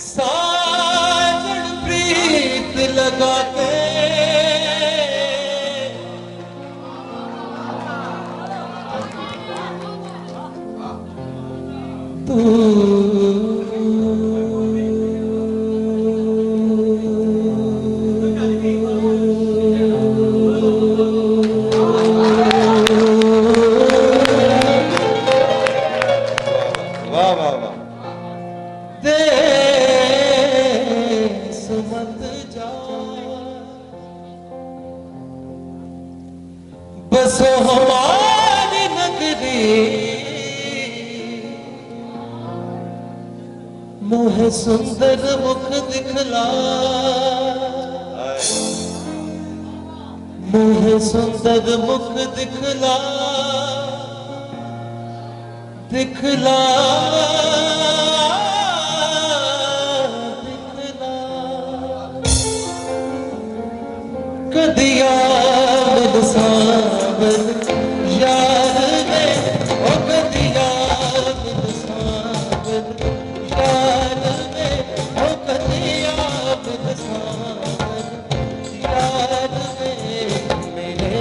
साजन प्रीत लगा के तू देश मत जा बसो हमारी नगरी मुहे सुंदर मुख दिखला मुहे सुंदर मुख दिखला दिखला कदिया मिल सावन यार में ओ कदिया मिल सावन यार में ओ कदिया मिल सावन यार में मेरे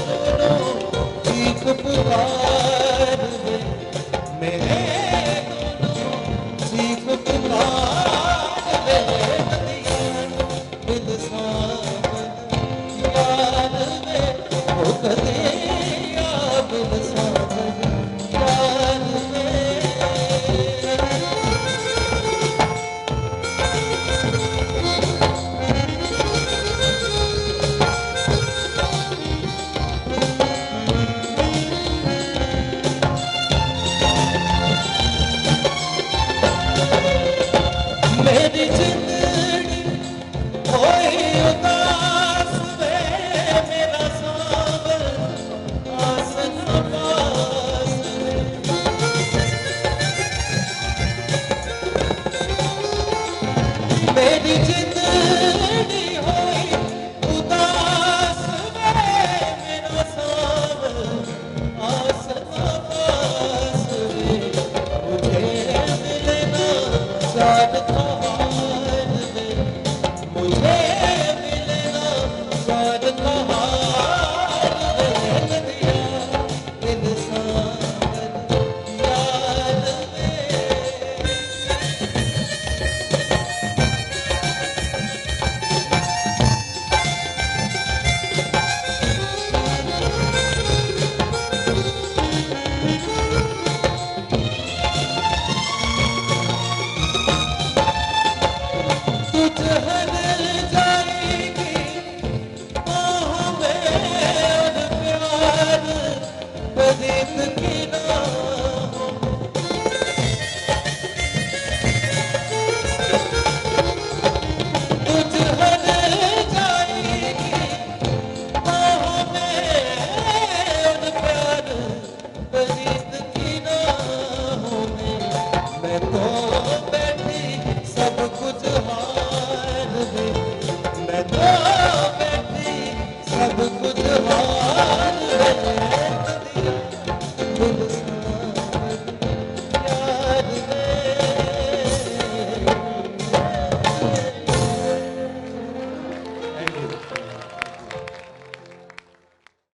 दोनों चीख पुकार में मेरे दोनों चीख पुकार में कदिया मिल सावन यार में ओ कदिया मिल सावन यार में मेरी जिंदड़ी होई उदास वे मेरा सावन आस न पास वे मेरी जिंदड़ी होई उदास वे मेरा सावन आस न पास वे मुझे मिले ना साथ कहार में मुझे मिले ना साथ कहार में कदिया इन सावन यार में तुझ है